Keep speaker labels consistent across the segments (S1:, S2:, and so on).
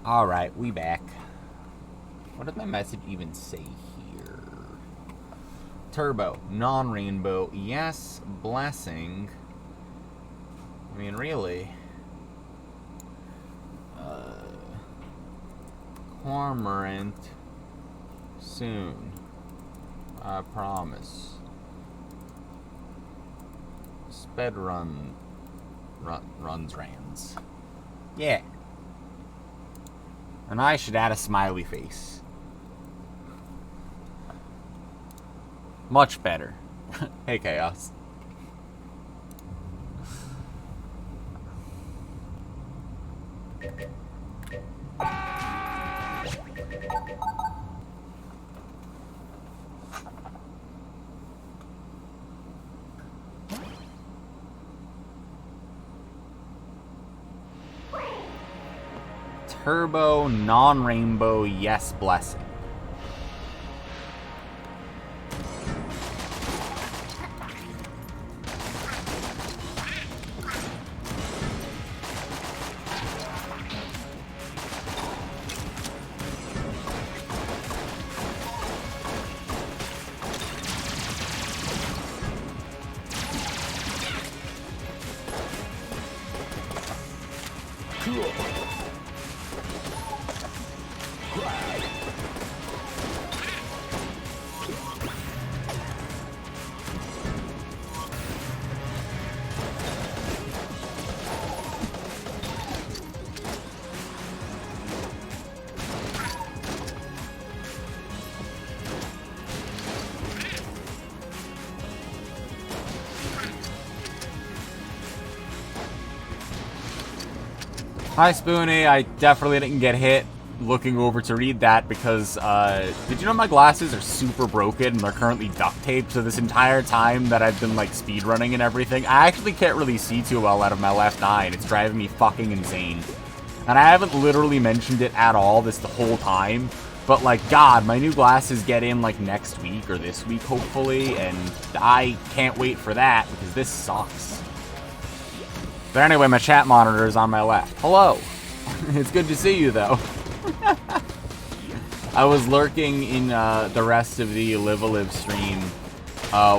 S1: Alright, we back. What does my message even say here? Turbo, non-rainbow, yes, blessing. I mean, really. Cormorant, soon. I promise. Sped runs rands. Yeah. And I should add a smiley face. Much better. Hey, Chaos. Turbo, non-rainbow, yes, blessing. Hi, Spoonie. I definitely didn't get hit looking over to read that because, did you know my glasses are super broken and they're currently duct taped? So this entire time that I've been, like, speedrunning and everything, I actually can't really see too well out of my left eye, and it's driving me fucking insane. And I haven't literally mentioned it at all the whole time, but, like, God, my new glasses get in, like, next week or this week, hopefully, and I can't wait for that because this sucks. But anyway, my chat monitor is on my left. Hello. It's good to see you, though. I was lurking in the rest of the Live stream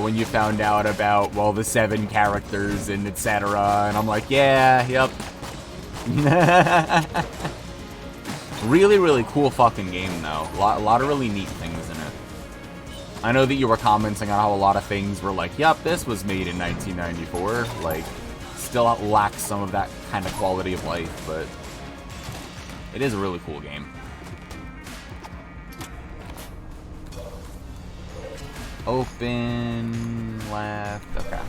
S1: when you found out about, well, the 7 characters and etc. And I'm like, yeah, yep. Really, really cool fucking game, though. A lot of really neat things in it. I know that you were commenting on how a lot of things were like, yep, this was made in 1994. Like, still lacks some of that kind of quality of life, but it is a really cool game. Open left. Okay.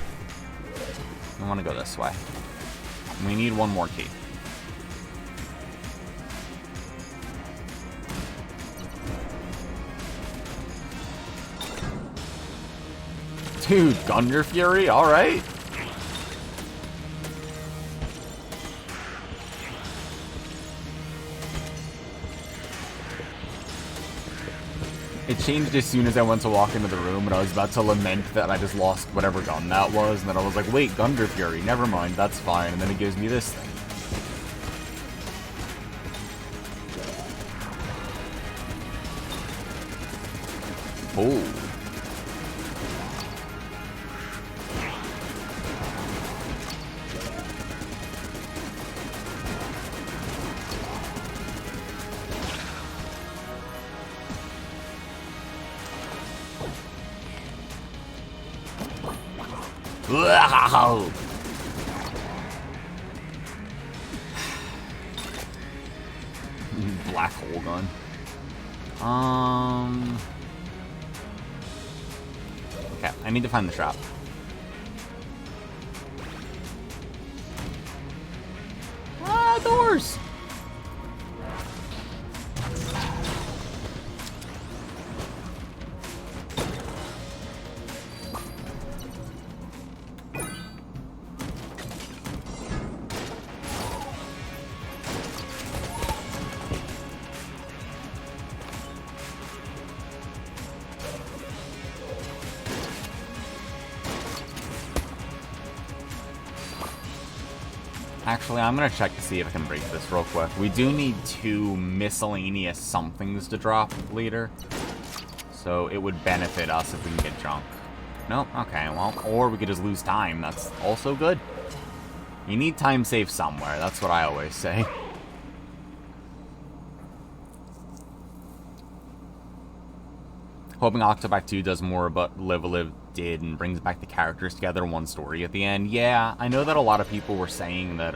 S1: I want to go this way. We need one more key. Dude, Gungeon Fury? Alright. It changed as soon as I went to walk into the room, and I was about to lament that I just lost whatever gun that was, and then I was like, wait, Gungeon Fury, never mind, that's fine, and then it gives me this thing. Oh. Wow. Black hole gun. Okay, I need to find the shop. Ah, doors. Actually, I'm gonna check to see if I can break this real quick. We do need 2 miscellaneous somethings to drop later. So it would benefit us if we can get junk. Nope, okay, well, or we could just lose time. That's also good. You need time saved somewhere, that's what I always say. Hoping Octopath 2 does more of what Live A Live did and brings back the characters together in one story at the end. Yeah, I know that a lot of people were saying that,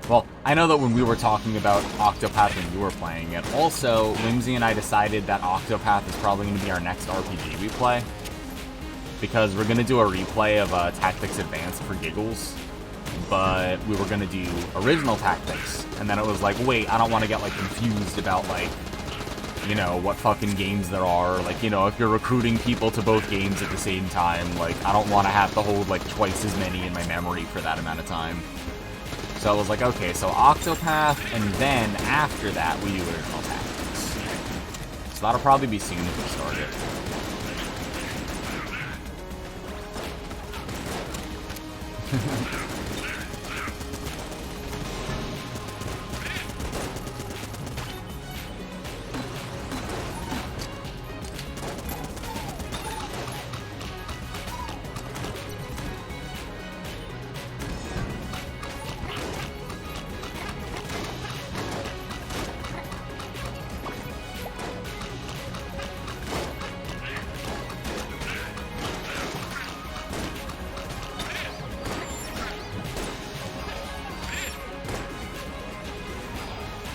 S1: well, I know that when we were talking about Octopath when you were playing it, also, Whimsy and I decided that Octopath is probably going to be our next RPG we play. Because we're going to do a replay of Tactics Advanced for giggles. But we were going to do original Tactics. And then it was like, wait, I don't want to get, like, confused about, like, you know, what fucking games there are. Like, you know, if you're recruiting people to both games at the same time, like, I don't want to have to hold, like, twice as many in my memory for that amount of time. So I was like, okay, so Octopath, and then after that, we do original Tactics. So that'll probably be soon if we start it.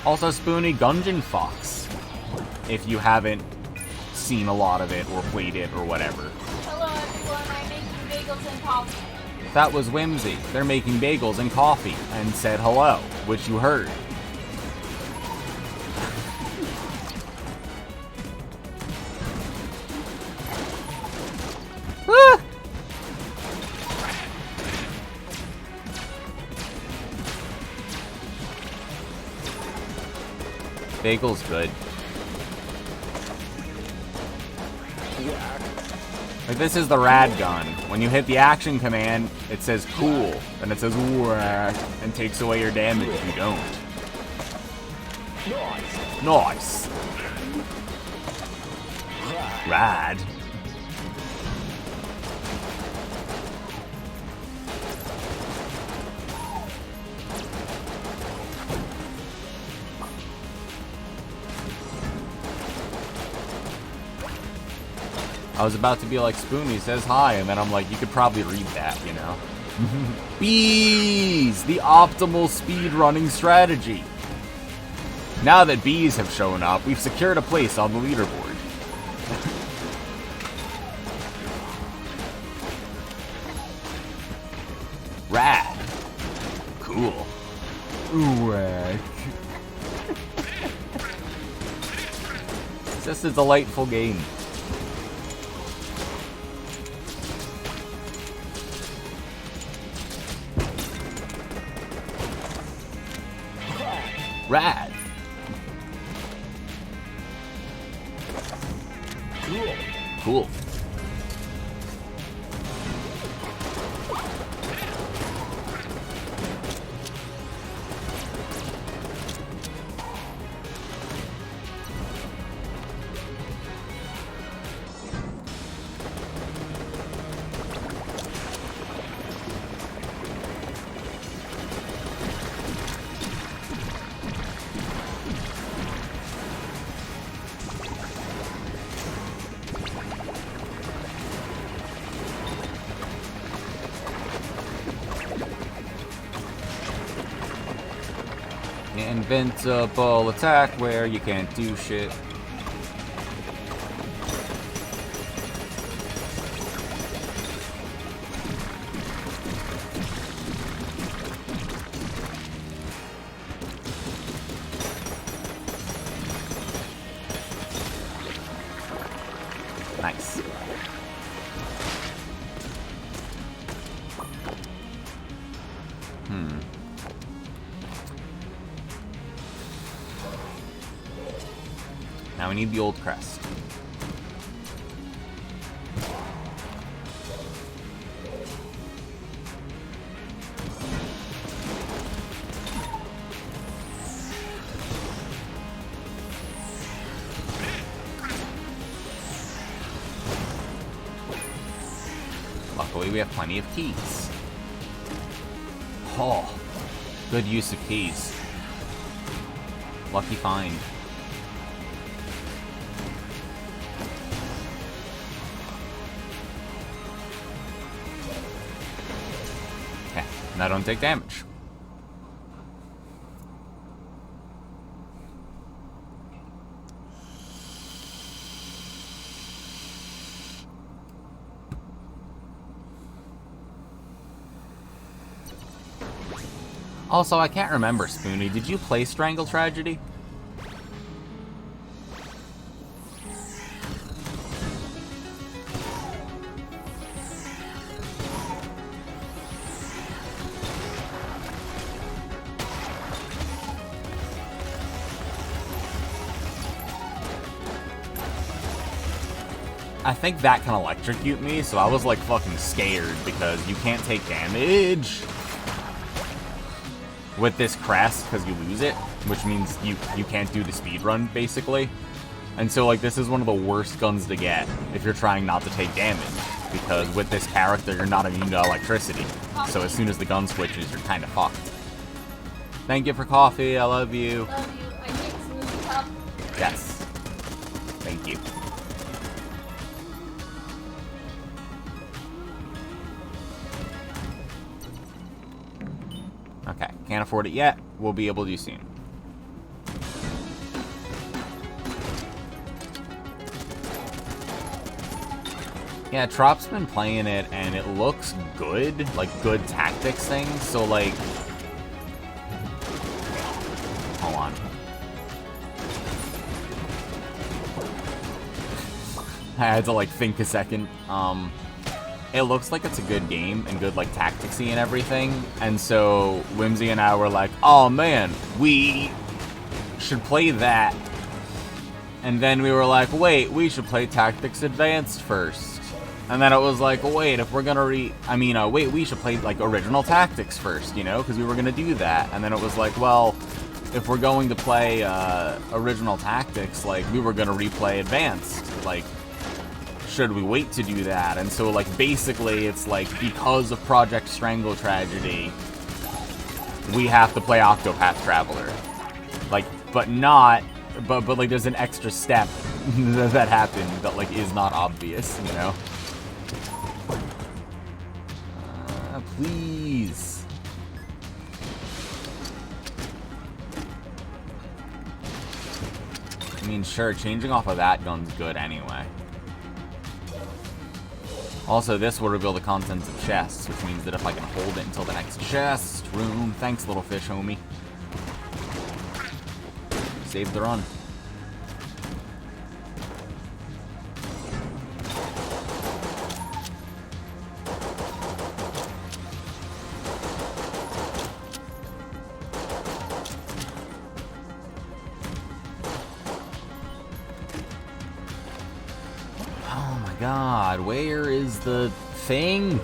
S1: Also, Spoonie, Gungeon Fox, if you haven't seen a lot of it or played it or whatever.
S2: Hello everyone, I'm making bagels and coffee.
S1: That was Whimsy. They're making bagels and coffee and said hello, which you heard. Ah! Bagel's good. Like, this is the rad gun. When you hit the action command, it says cool, and it says whack, and takes away your damage if you don't. Nice. Rad. I was about to be like, Spoonie says hi, and then I'm like, you could probably read that, you know? Bees! The optimal speed running strategy. Now that bees have shown up, we've secured a place on the leaderboard. Rad. Cool. Whack. It's just a delightful game. Rad. Cool. Invincible attack where you can't do shit. Nice. Now we need the old crest. Luckily, we have plenty of keys. Oh, good use of keys. Lucky find. Okay, and I don't take damage. Also, I can't remember, Spoonie. Did you play Strangle Tragedy? I think that can electrocute me, so I was like fucking scared because you can't take damage with this crest because you lose it, which means you can't do the speed run basically. And so like this is one of the worst guns to get if you're trying not to take damage, because with this character you're not immune to electricity. So as soon as the gun switches, you're kind of fucked. Thank you for coffee. I love you.
S2: Love you. I take smoothie cup.
S1: Yes. Thank you. Okay, can't afford it yet. We'll be able to soon. Yeah, Trop's been playing it, and it looks good. Like, good tactics things. So, like... Hold on. I had to, like, think a second. It looks like it's a good game and good, like, tacticsy and everything. And so Whimsy and I were like, oh, man, we should play that. And then we were like, wait, we should play Tactics Advanced first. And then it was like, wait, if we're gonna wait, we should play, like, Original Tactics first, you know? Because we were gonna do that. And then it was like, well, if we're going to play Original Tactics, like, we were gonna replay Advanced. Like, should we wait to do that? And so, like, basically, it's like, because of Project Strangle Tragedy, we have to play Octopath Traveler. Like, but like, there's an extra step that happened that, like, is not obvious, you know? Please. I mean, sure, changing off of that gun's good anyway. Also, this will reveal the contents of chests, which means that if I can hold it until the next chest room... Thanks, little fish homie. Save the run. God, where is the thing?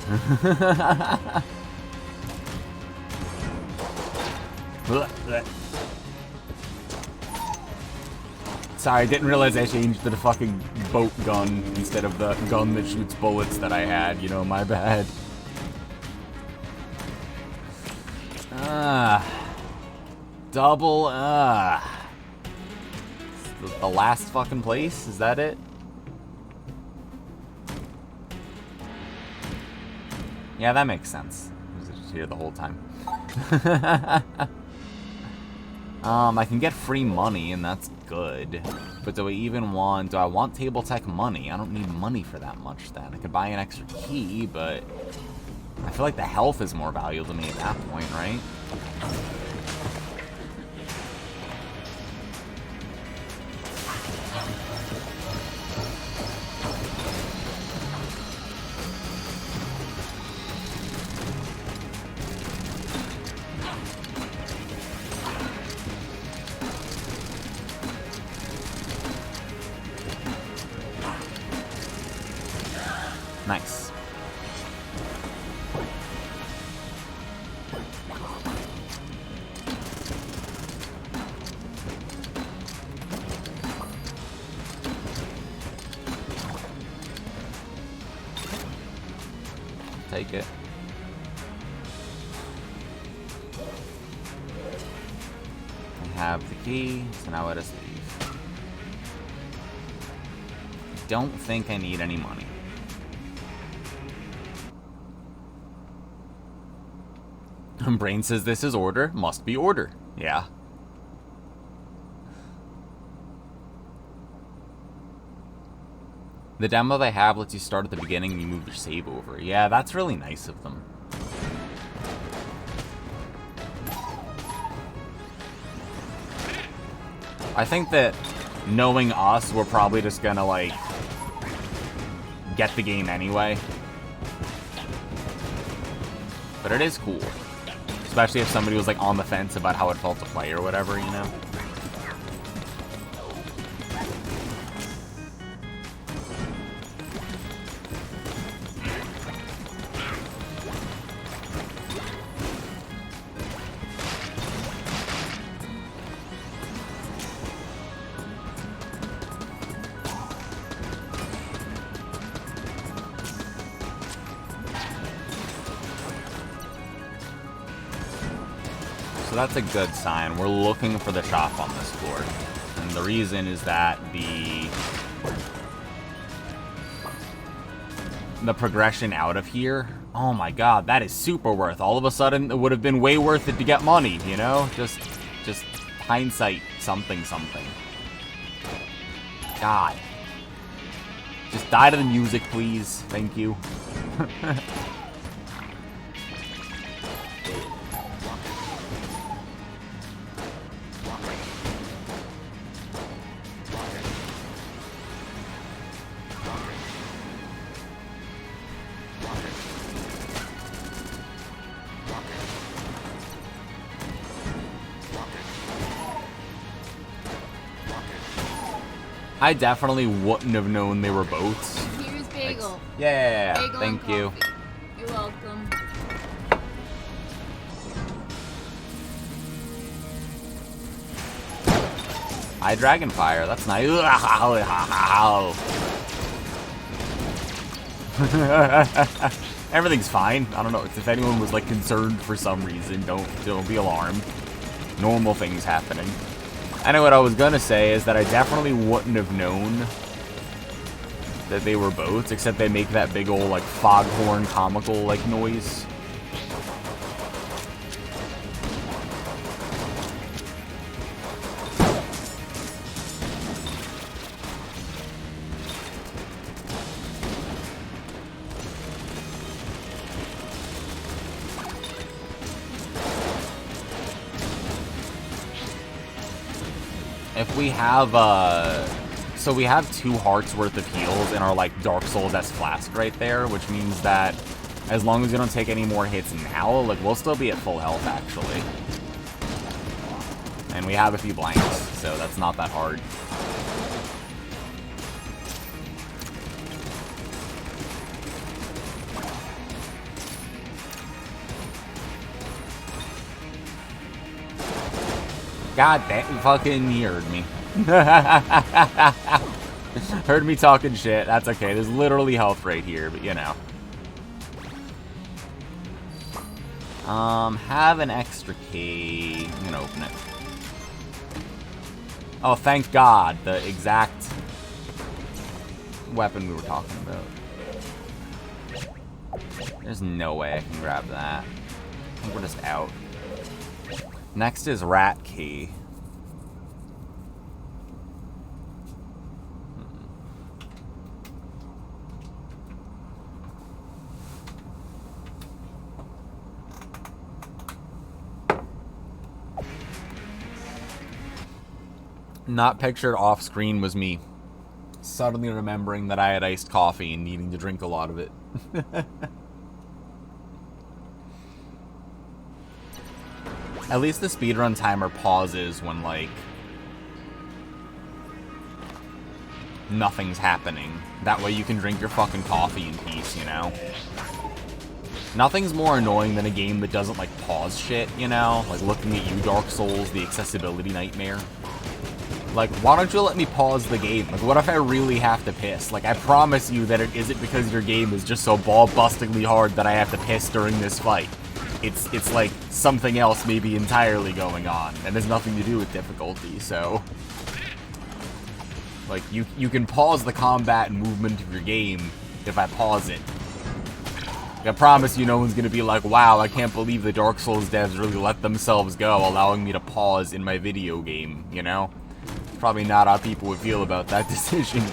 S1: Sorry, I didn't realize I changed to the fucking boat gun instead of the gun that shoots bullets that I had, you know, my bad. Double, the last fucking place? Is that it? Yeah, that makes sense. I was just here the whole time. I can get free money, and that's good. But do I want table tech money? I don't need money for that much then. I could buy an extra key, but I feel like the health is more valuable to me at that point, right? Nice. take it. I have the key, so now let us leave. I don't think I need any money. Brain says this is order, must be order. Yeah. The demo they have lets you start at the beginning and you move your save over. Yeah, that's really nice of them. I think that knowing us, we're probably just gonna, like, get the game anyway. But it is cool. Especially if somebody was, like, on the fence about how it felt to play or whatever, you know? So that's a good sign. We're looking for the shop on this floor. And the reason is that the progression out of here, oh my god, that is super worth. All of a sudden, it would have been way worth it to get money, you know? Just hindsight something. God. Just die to the music, please. Thank you. I definitely wouldn't have known they were boats.
S2: Here's Bagel.
S1: Like, yeah,
S2: Bagel
S1: thank you.
S2: coffee. You're welcome.
S1: I Dragonfire, that's nice. Everything's fine. I don't know if anyone was like concerned for some reason. Don't be alarmed. Normal things happening. I know what I was gonna say is that I definitely wouldn't have known that they were boats, except they make that big old like foghorn comical like noise. If we have, so we have 2 hearts worth of heals in our, like, Dark Souls-esque flask right there, which means that as long as we don't take any more hits now, like, we'll still be at full health, actually. And we have a few blanks, so that's not that hard. God damn, fucking he heard me. Heard me talking shit. That's okay. There's literally health right here, but you know. Have an extra key. I'm gonna open it. Oh, thank God. The exact weapon we were talking about. There's no way I can grab that. I think we're just out. Next is rat key. Not pictured off screen was me suddenly remembering that I had iced coffee and needing to drink a lot of it. At least the speedrun timer pauses when, like, nothing's happening. That way you can drink your fucking coffee in peace, you know? Nothing's more annoying than a game that doesn't, like, pause shit, you know? Like, looking at you, Dark Souls, the accessibility nightmare. Like, why don't you let me pause the game? Like, what if I really have to piss? Like, I promise you that it isn't because your game is just so ball-bustingly hard that I have to piss during this fight. It's like something else maybe entirely going on, and has nothing to do with difficulty, so... Like, you can pause the combat and movement of your game if I pause it. Like, I promise you no one's gonna be like, wow, I can't believe the Dark Souls devs really let themselves go, allowing me to pause in my video game, you know? Probably not how people would feel about that decision.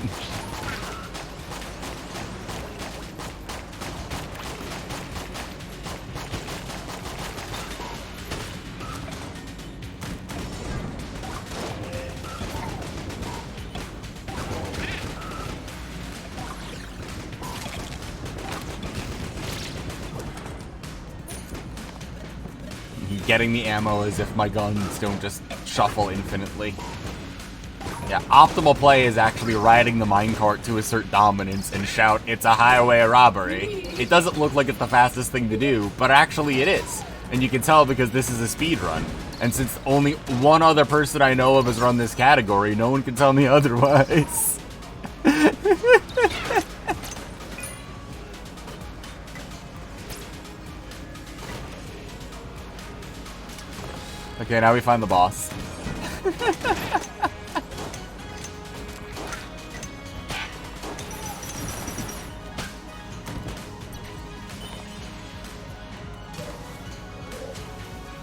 S1: Getting the ammo as if my guns don't just shuffle infinitely. Yeah, optimal play is actually riding the minecart to assert dominance and shout, "It's a highway robbery." It doesn't look like it's the fastest thing to do, but actually it is. And you can tell because this is a speed run. And since only one other person I know of has run this category, no one can tell me otherwise. Okay, now we find the boss.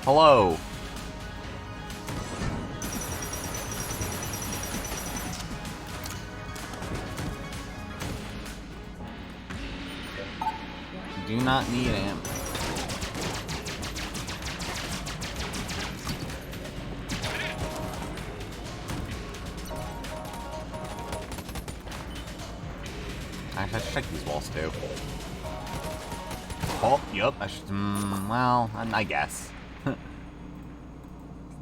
S1: Hello. Do not need ammo. Actually, I should check these walls too. Oh, yep. I should. Well, I guess.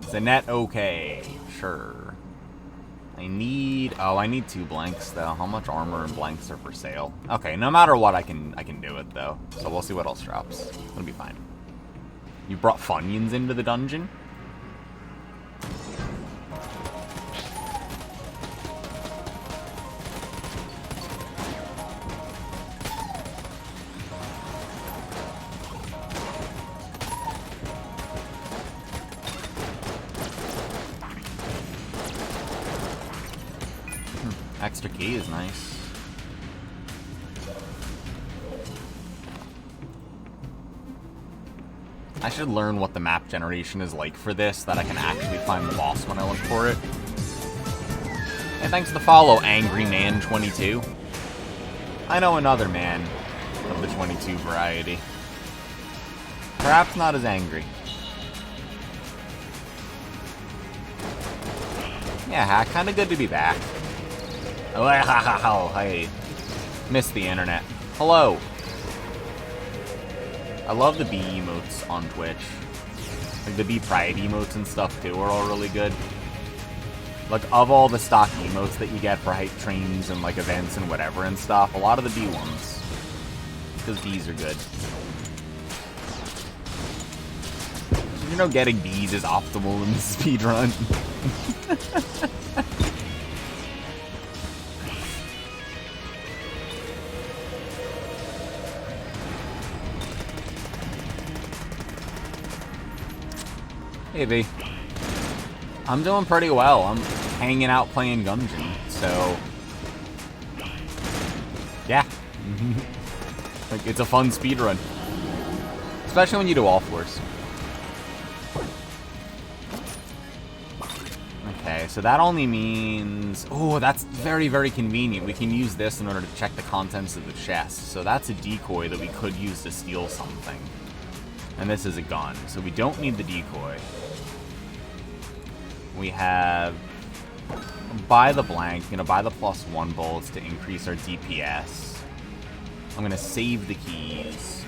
S1: Is the net okay? Sure. I need 2 blanks though. How much armor and blanks are for sale? Okay, no matter what, I can do it though. So we'll see what else drops. It'll be fine. You brought Funyuns into the dungeon? Extra key is nice. I should learn what the map generation is like for this, that I can actually find the boss when I look for it. Hey, thanks for the follow, Angry Man 22. I know another man of the 22 variety. Perhaps not as angry. Yeah, kinda good to be back. Oh, hey. Missed the internet. Hello. I love the bee emotes on Twitch. Like, the bee pride emotes and stuff, too, are all really good. Like, of all the stock emotes that you get for hype trains and, like, events and whatever and stuff, a lot of the bee ones. Because bees are good. You know, getting bees is optimal in the speedrun. Hey, V. I'm doing pretty well. I'm hanging out playing Gungeon, so... yeah. Like, it's a fun speedrun. Especially when you do all fours. Okay, so that only means... oh, that's very, very convenient. We can use this in order to check the contents of the chest. So that's a decoy that we could use to steal something. And this is a gun, so we don't need the decoy. We have buy the blank, buy the +1 bullets to increase our DPS. I'm gonna save the keys.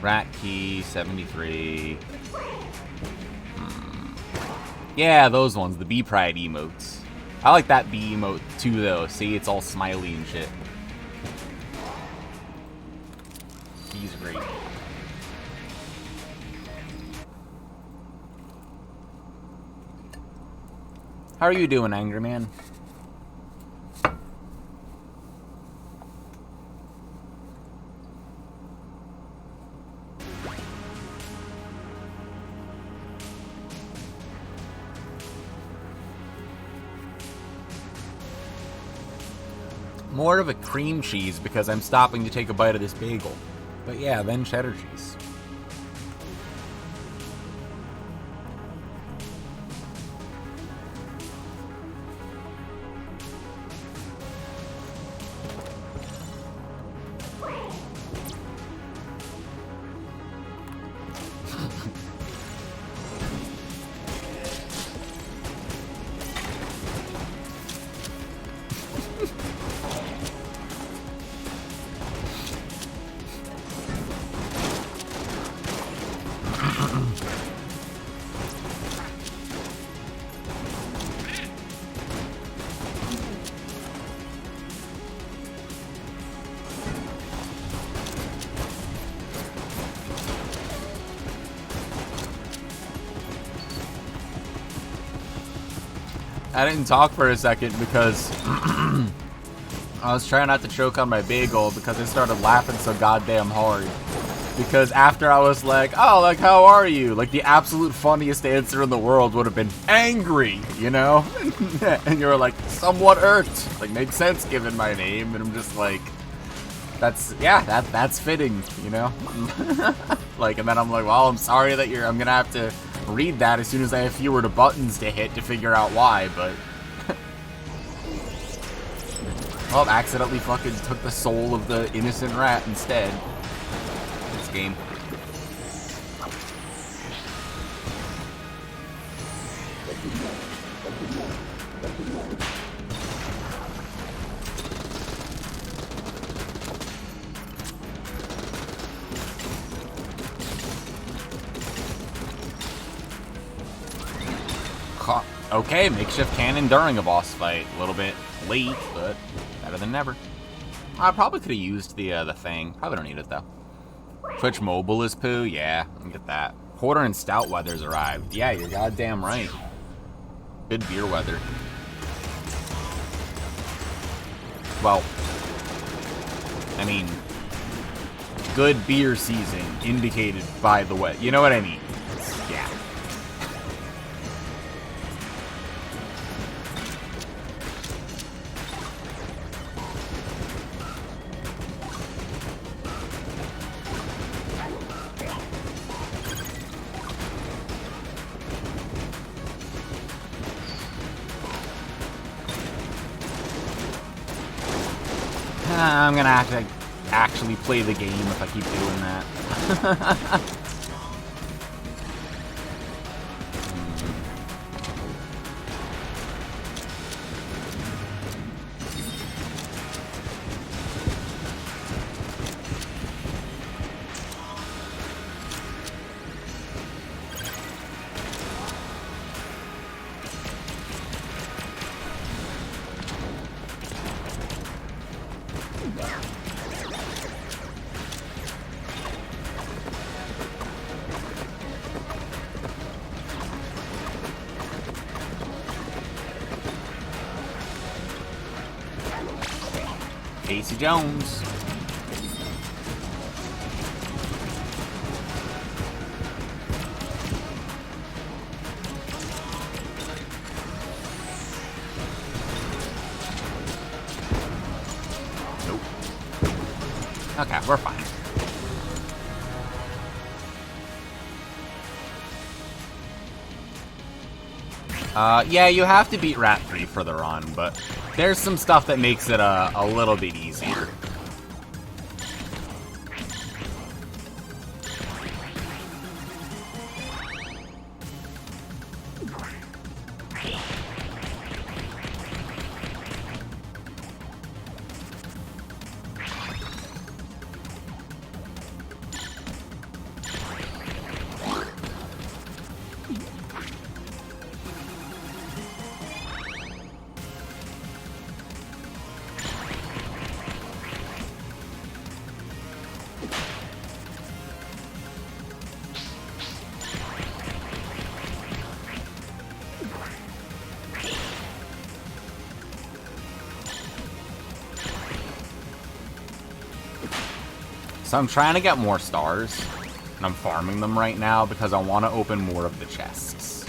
S1: Rat key, 73. Yeah, those ones, the bee pride emotes. I like that bee emote too, though. See, it's all smiley and shit. He's great. How are you doing, Angry Man? More of a cream cheese because I'm stopping to take a bite of this bagel. But yeah, then cheddar cheese. I didn't talk for a second because I was trying not to choke on my bagel because I started laughing so goddamn hard. Because after I was like, oh, like, how are you? Like, the absolute funniest answer in the world would have been angry, you know? And you were like, somewhat irked. Like, makes sense given my name. And I'm just like, that's fitting, you know? Like, and then I'm like, well, I'm sorry that I'm gonna have to read that as soon as I have fewer buttons to hit to figure out why, but... well, accidentally fucking took the soul of the innocent rat instead. This game. Okay, makeshift cannon during a boss fight. A little bit late, but better than never. I probably could have used the thing. Probably don't need it, though. Twitch mobile is poo? Yeah, I can get that. Porter and Stout Weather's arrived. Yeah, you're goddamn right. Good beer weather. Well, I mean, good beer season indicated by the way. You know what I mean? Yeah. I'm gonna have to actually play the game if I keep doing that. Casey Jones. Nope. Okay, we're fine. Yeah, you have to beat Rat 3 for the run, but there's some stuff that makes it a little bit easier. So I'm trying to get more stars, and I'm farming them right now because I want to open more of the chests.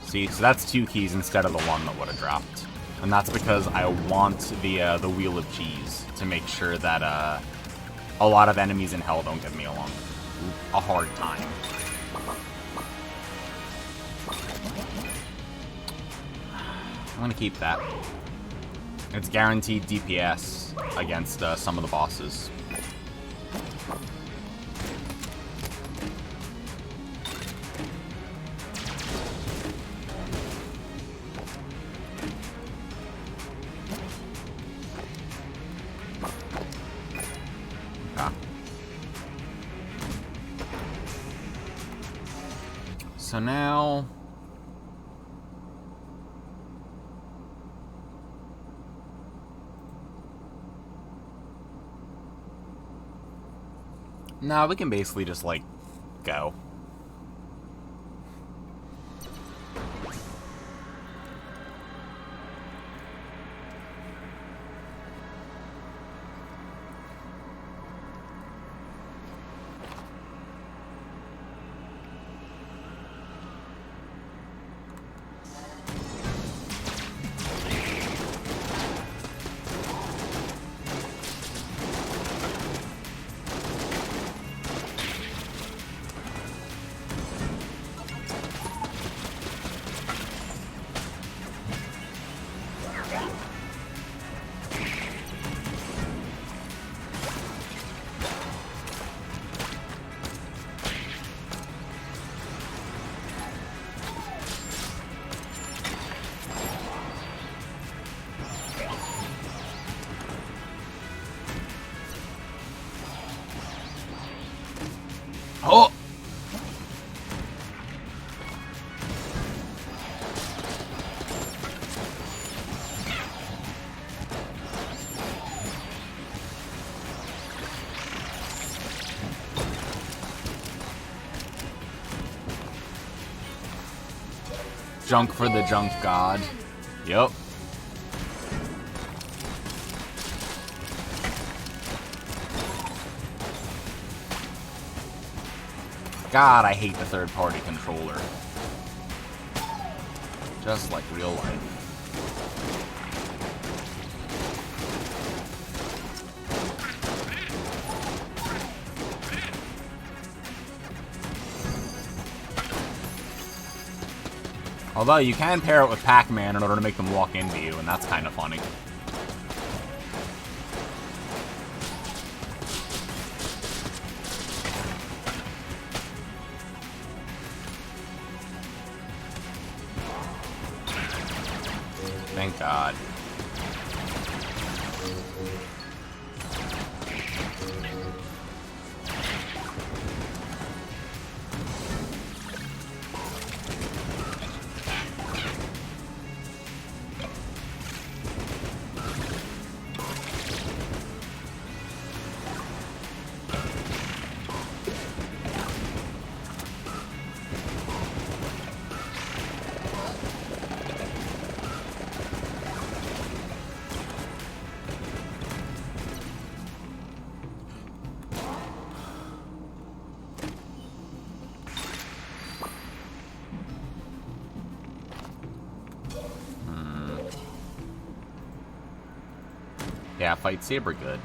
S1: See, so that's 2 keys instead of the 1 that would have dropped. And that's because I want the Wheel of Cheese to make sure that a lot of enemies in hell don't give me a hard time. I'm gonna keep that. It's guaranteed DPS against some of the bosses. Okay. So now... Nah, we can basically just, like, go. Oh! Junk for the junk god. Yup. God, I hate the third-party controller. Just like real life. Although, you can pair it with Pac-Man in order to make them walk into you, and that's kind of funny. Thank God. Yeah, fight Saber good.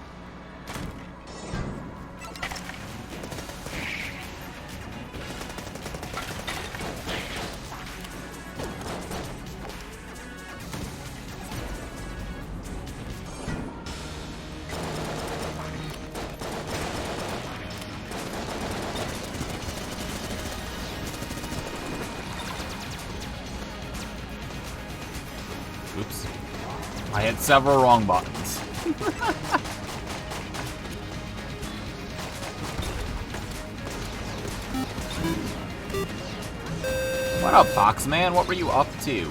S1: Oops. I hit several wrong buttons. What up, Foxman? What were you up to?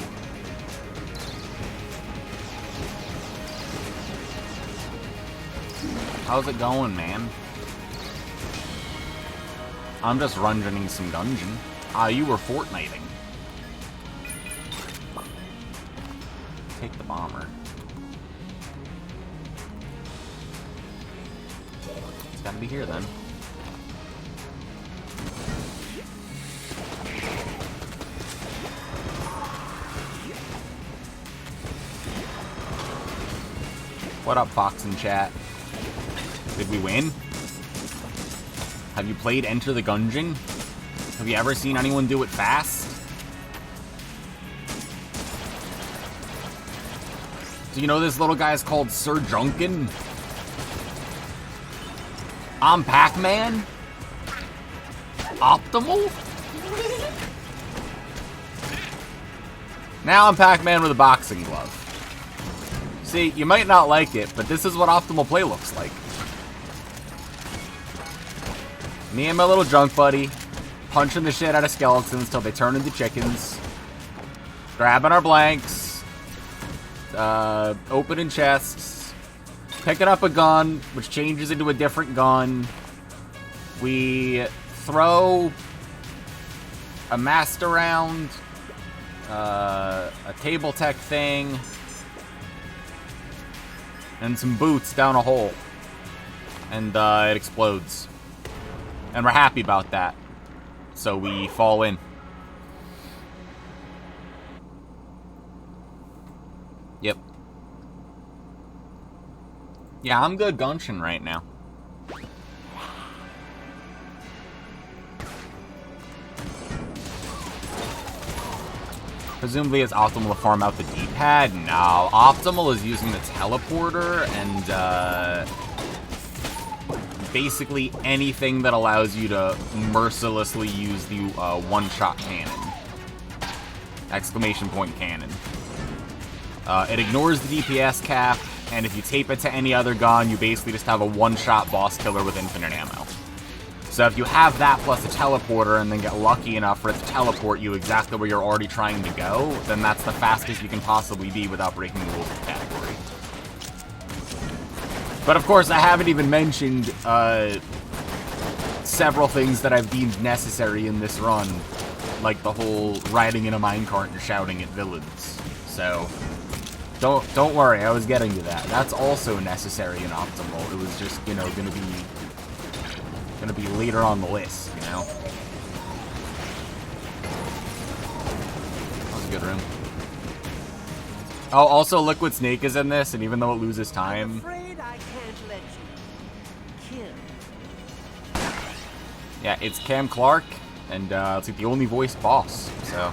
S1: How's it going, man? I'm just running some Gungeon. Ah, you were Fortniting. take the bomber. It's gotta be here then. What up, Fox in chat? Did we win? Have you played Enter the Gungeon? Have you ever seen anyone do it fast? Do you know this little guy is called Sir Junkin? I'm Pac-Man? Optimal? Now I'm Pac-Man with a boxing glove. See, you might not like it, but this is what optimal play looks like. Me and my little junk buddy, punching the shit out of skeletons till they turn into chickens. Grabbing our blanks. Opening chests. Picking up a gun, which changes into a different gun. We throw a mast around. A table tech thing. And some boots down a hole. And it explodes. And we're happy about that. So we fall in. Yep. Yeah, I'm good Gungeon right now. Presumably it's optimal to farm out the D-pad? No, optimal is using the teleporter and basically anything that allows you to mercilessly use the one-shot cannon. Exclamation point cannon. It ignores the DPS cap, and if you tape it to any other gun, you basically just have a one-shot boss killer with infinite ammo. So if you have that plus a teleporter and then get lucky enough for it to teleport you exactly where you're already trying to go, then that's the fastest you can possibly be without breaking the rules of the category. But of course, I haven't even mentioned several things that I've deemed necessary in this run, like the whole riding in a minecart and shouting at villains. So don't worry, I was getting to that. That's also necessary and optimal. It was just, you know, gonna be later on the list, you know. That was a good room. Oh, also Liquid Snake is in this, and even though it loses time.
S3: I'm afraid I can't let you kill.
S1: Yeah, it's Cam Clark, and it's like the only voiced boss. So,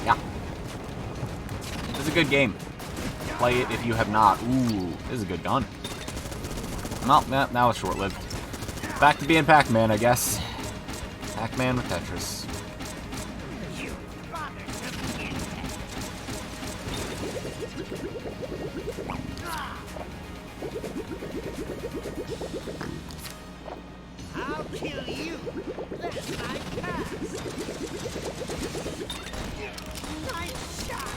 S1: yeah, this is a good game. Play it if you have not. Ooh, this is a good gun. Well, now it's short-lived. Back to being Pac-Man, I guess. Pac-Man with Tetris.
S3: I'll kill you. Then I pass. Nice shot.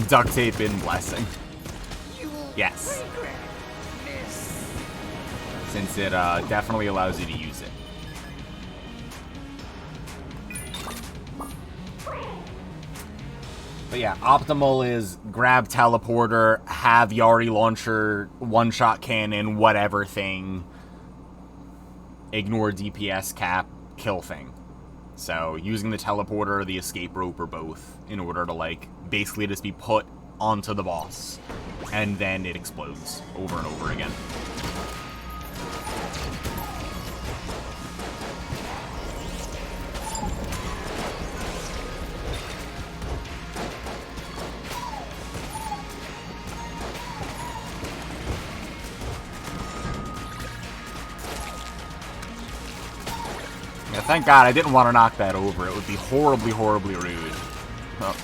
S1: Duct tape in blessing. Yes. Since it definitely allows you to use it. But yeah, optimal is grab teleporter, have Yari launcher, one-shot cannon, whatever thing, ignore DPS cap, kill thing. So using the teleporter or the escape rope or both in order to like basically just be put onto the boss. And then it explodes over and over again. Yeah, thank God I didn't want to knock that over. It would be horribly, horribly rude. Oh.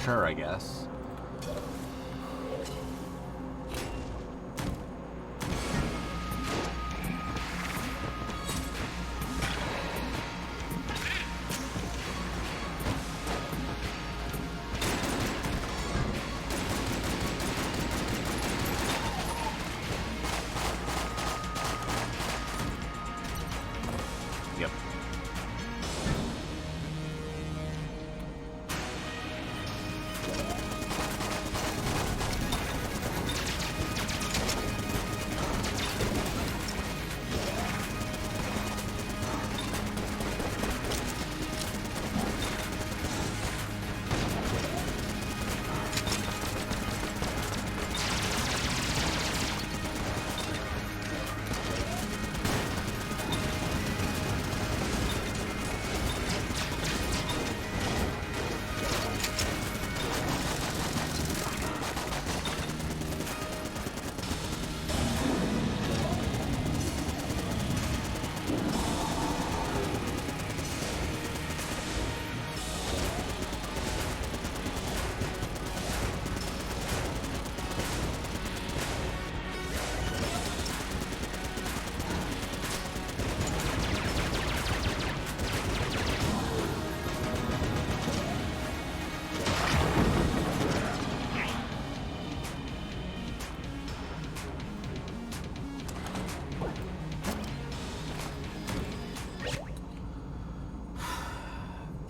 S1: Sure, I guess. Yep.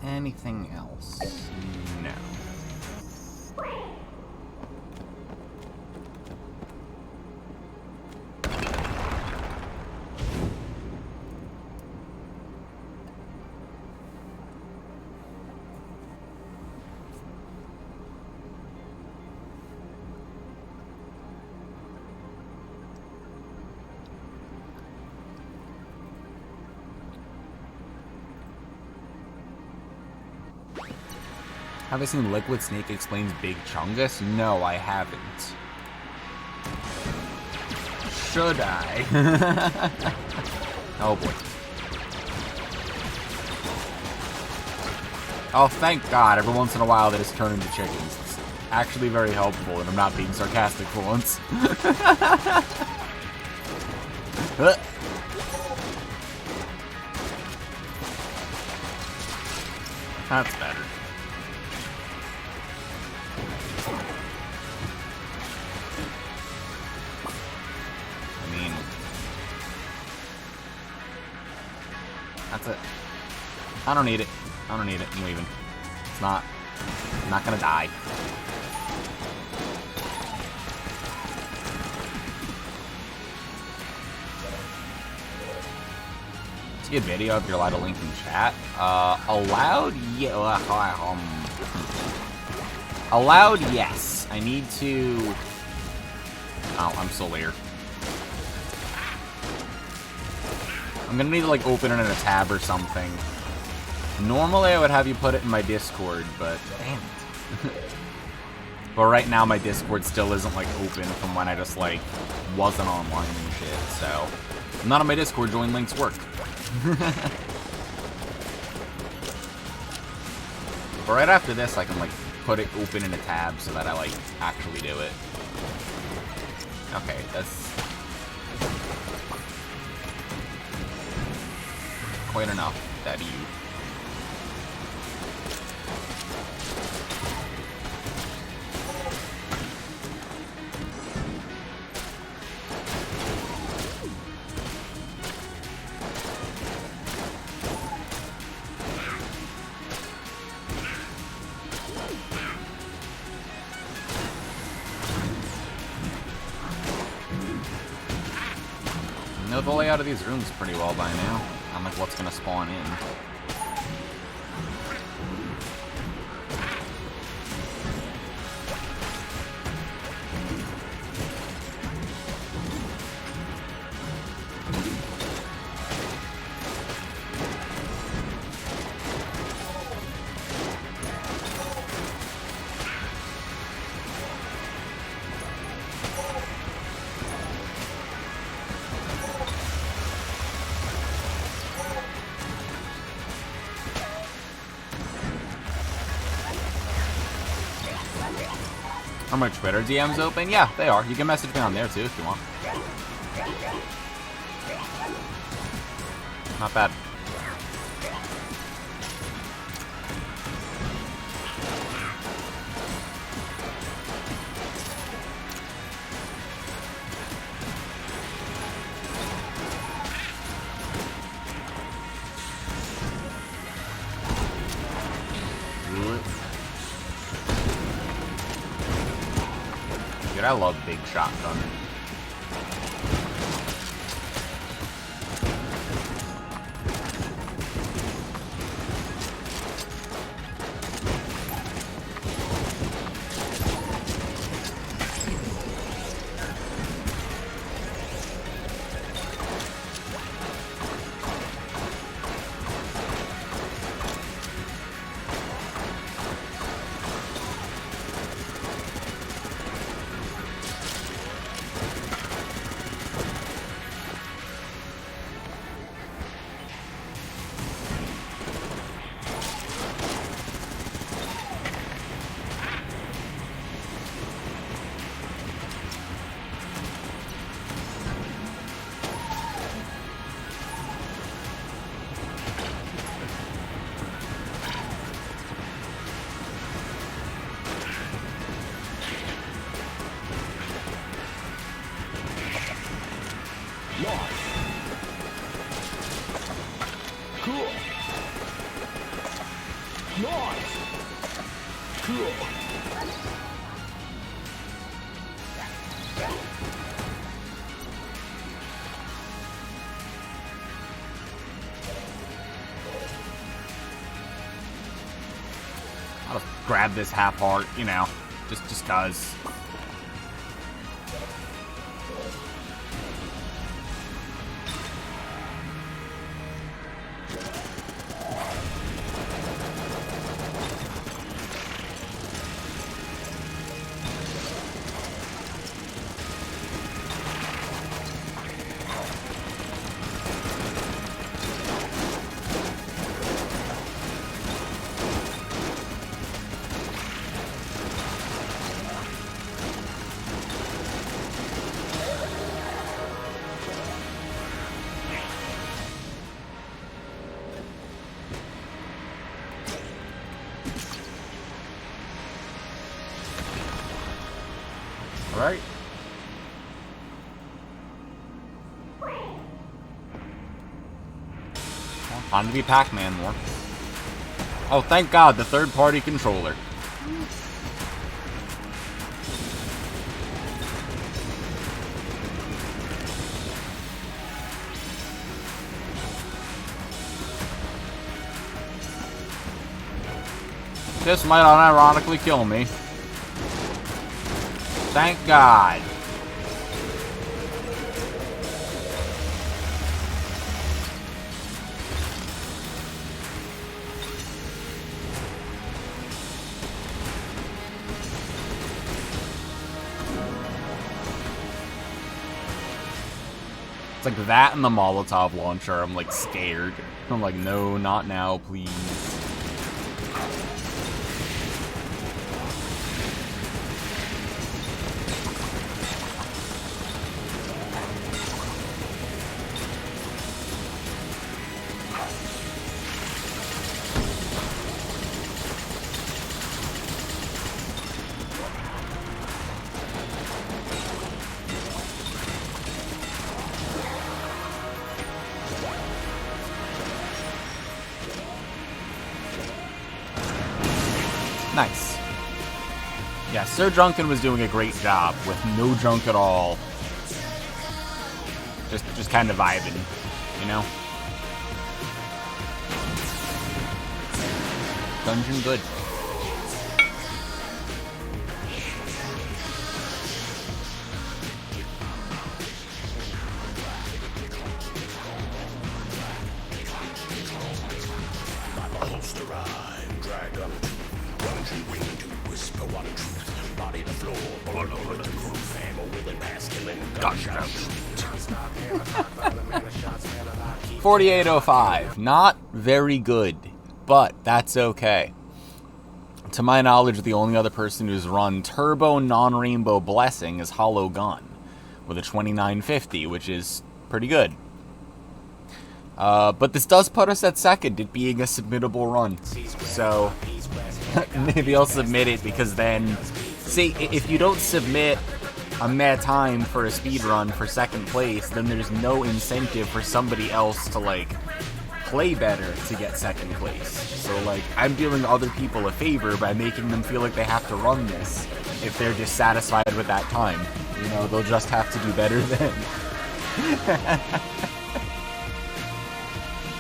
S1: Anything else? No. Have I seen Liquid Snake Explains Big Chungus? No, I haven't. Should I? Oh boy. Oh, thank God. Every once in a while they just turn into chickens. It's actually very helpful, and I'm not being sarcastic for once. That's better. I mean, that's it. I don't need it. I don't need it. I'm leaving. I'm not gonna die. See a video if you're allowed to link in chat. Allowed? Yeah. Allowed? Yes. I need to. Oh, I'm so weird. I'm gonna need to like open it in a tab or something. Normally I would have you put it in my Discord, but damn it. But right now my Discord still isn't like open from when I just like wasn't online and shit, so I'm not on my Discord, join links work. But right after this I can like put it open in a tab so that I like actually do it. Okay, that's quite enough, Daddy. I know the layout of these rooms pretty well by now. I'm like, what's gonna spawn in? Are my Twitter DMs open? Yeah, they are. You can message me on there too if you want. Not bad. Dude, I love big shotgun.
S4: Cool. Nice. Cool.
S1: I'll just grab this half heart, you know, just cause. Alright. Well, time to be Pac-Man more. Oh, thank God, the third-party controller. This might unironically kill me. Thank God. It's like that and the Molotov launcher. I'm like scared. I'm like, no, not now, please. Nice. Yeah, Sir Drunken was doing a great job with no junk at all. Just kind of vibing, you know? Gungeon good. Gungeon. 4805. Not very good, but that's okay. To my knowledge, the only other person who's run Turbo Non-Rainbow Blessing is Hollow Gun, with a 2950, which is pretty good. But this does put us at second, it being a submittable run. So, maybe I'll submit it, because then, see, if you don't submit a mad time for a speed run for second place, then there's no incentive for somebody else to, like, play better to get second place. So, like, I'm doing other people a favor by making them feel like they have to run this if they're dissatisfied with that time. You know, they'll just have to do better then.